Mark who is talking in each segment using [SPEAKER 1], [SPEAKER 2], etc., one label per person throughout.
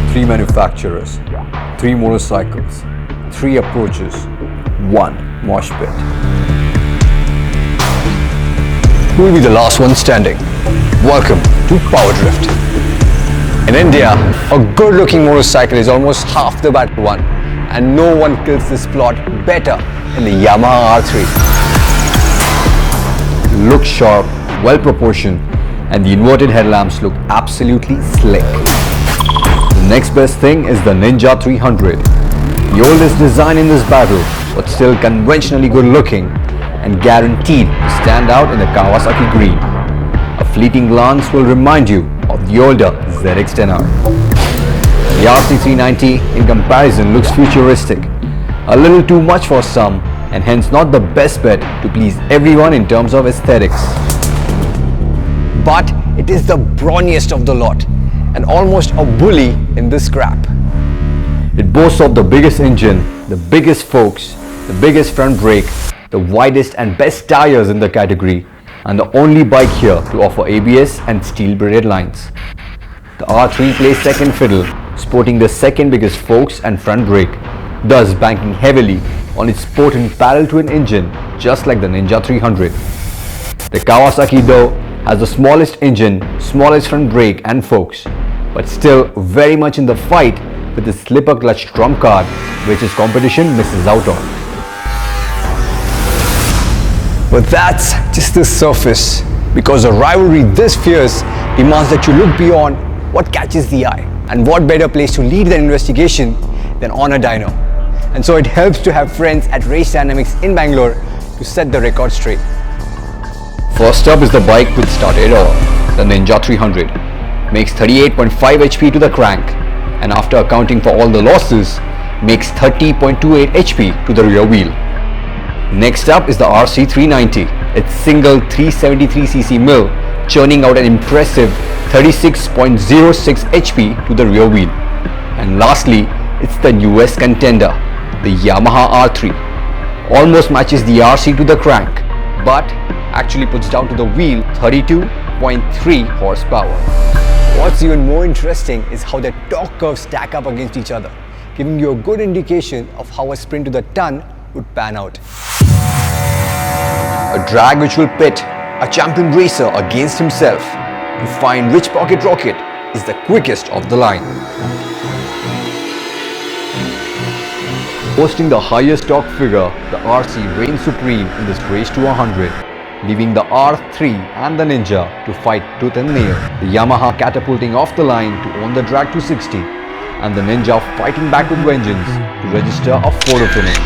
[SPEAKER 1] 3 manufacturers, 3 motorcycles, 3 approaches, 1 mosh pit. Who will be the last one standing? Welcome to PowerDrift. In India, a good-looking motorcycle is almost half the battle won, and no one kills this plot better than the Yamaha R3. It looks sharp, well-proportioned, and the inverted headlamps look absolutely slick. The next best thing is the Ninja 300. The oldest design in this battle, but still conventionally good-looking and guaranteed to stand out in the Kawasaki green. A fleeting glance will remind you of the older ZX-10R. The RC390 in comparison looks futuristic, a little too much for some, and hence not the best bet to please everyone in terms of aesthetics. But it is the brawniest of the lot and almost a bully in this scrap. It boasts of the biggest engine, the biggest forks, the biggest front brake, the widest and best tires in the category, and the only bike here to offer ABS and steel braided lines. The R3 plays second fiddle, sporting the second biggest forks and front brake, thus banking heavily on its potent parallel twin engine, just like the Ninja 300. The Kawasaki though has the smallest engine, smallest front brake and forks, but still very much in the fight with the slipper clutch trump card, which his competition misses out on. But that's just the surface, because a rivalry this fierce demands that you look beyond what catches the eye. And what better place to lead the investigation than on a dyno? And so it helps to have friends at Race Dynamics in Bangalore to set the record straight. First up is the bike which started it all, the Ninja 300. Makes 38.5 HP to the crank, and after accounting for all the losses, makes 30.28 HP to the rear wheel. Next up is the RC390, its single 373cc mill, churning out an impressive 36.06 HP to the rear wheel. And lastly, it's the newest contender, the Yamaha R3. Almost matches the RC to the crank, but actually puts down to the wheel 32.3 horsepower. What's even more interesting is how the torque curves stack up against each other, giving you a good indication of how a sprint to the ton would pan out. A drag which will pit a champion racer against himself to find which pocket rocket is the quickest of the line. Boasting the highest torque figure, the RC reigns supreme in this race to 100, leaving the R3 and the Ninja to fight tooth and nail. The Yamaha catapulting off the line to own the drag to 60, and the Ninja fighting back with vengeance to register a photo finish,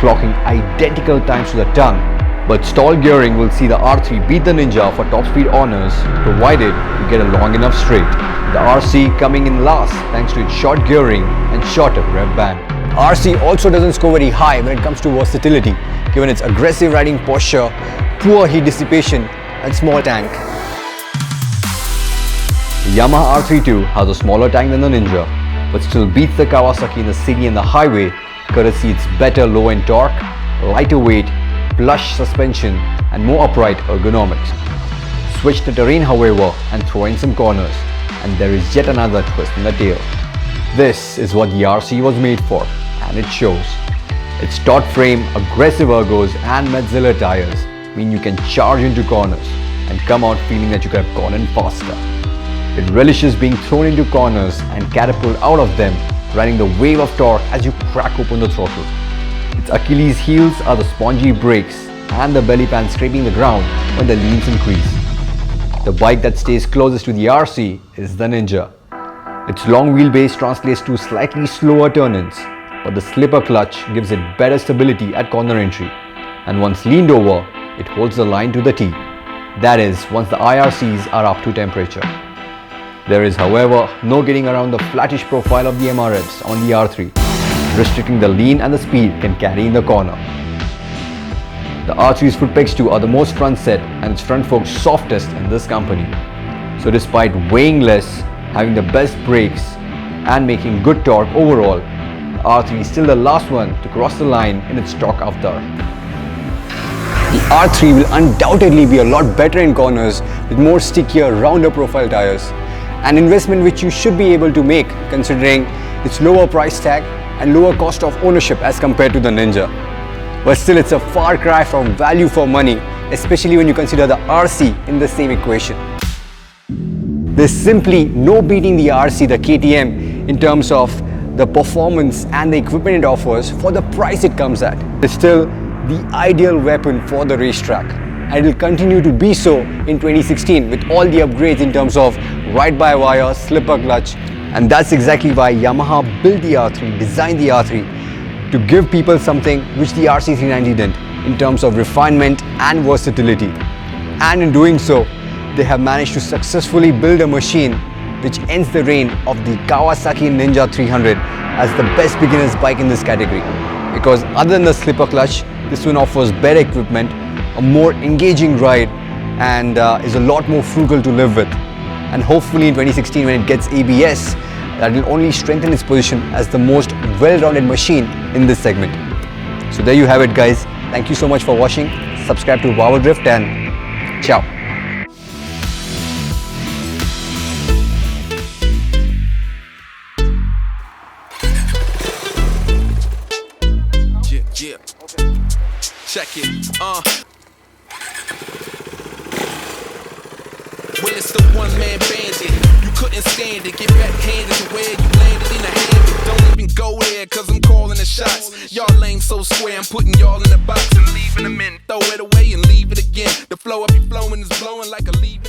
[SPEAKER 1] clocking identical times to the ton. But stall gearing will see the R3 beat the Ninja for top speed honors, provided you get a long enough straight. The RC coming in last thanks to its short gearing and shorter rev band. RC also doesn't score very high when it comes to versatility, given its aggressive riding posture, poor heat dissipation and small tank. The Yamaha R32 has a smaller tank than the Ninja, but still beats the Kawasaki in the city and the highway, courtesy its better low-end torque, lighter weight, plush suspension and more upright ergonomics. Switch the terrain however and throw in some corners, and there is yet another twist in the tail. This is what the RC was made for, and it shows. Its taut frame, aggressive ergos and Metzeler tires mean you can charge into corners and come out feeling that you could have gone in faster. It relishes being thrown into corners and catapult out of them, riding the wave of torque as you crack open the throttle. Its Achilles heels are the spongy brakes and the belly pan scraping the ground when the leans increase. The bike that stays closest to the RC is the Ninja. Its long wheelbase translates to slightly slower turn-ins, but the slipper clutch gives it better stability at corner entry, and once leaned over, it holds the line to the T. That is, once the IRCs are up to temperature. There is, however, no getting around the flattish profile of the MRFs on the R3, restricting the lean and the speed it can carry in the corner. The R3's foot pegs too are the most front set and its front forks softest in this company. So despite weighing less, having the best brakes and making good torque overall, the R3 is still the last one to cross the line in its stock avatar. The R3 will undoubtedly be a lot better in corners with more stickier, rounder profile tires, An investment which you should be able to make considering its lower price tag and lower cost of ownership as compared to the Ninja. But still, it's a far cry from value for money, especially when you consider the RC in the same equation. There's simply no beating the RC, the KTM, in terms of the performance and the equipment it offers for the price it comes at. It's still the ideal weapon for the racetrack, and it will continue to be so in 2016 with all the upgrades in terms of ride-by-wire, slipper clutch. And that's exactly why Yamaha built the R3, designed the R3 to give people something which the RC390 didn't in terms of refinement and versatility. And in doing so, they have managed to successfully build a machine which ends the reign of the Kawasaki Ninja 300 as the best beginner's bike in this category. Because other than the slipper clutch, this one offers better equipment, a more engaging ride, and is a lot more frugal to live with. And hopefully in 2016, when it gets ABS, that will only strengthen its position as the most well-rounded machine in this segment. So there you have it, guys. Thank you so much for watching. Subscribe to PowerDrift and ciao.
[SPEAKER 2] Yeah. Check it. Well, it's the one-man bandit. You couldn't stand it. Get backhanded to where you landed in the hand. Don't even go there, cause I'm calling the shots. Y'all lame so square, I'm putting y'all in the box and leaving them in. Throw it away and leave it again. The flow I be flowing is blowing like a leaf.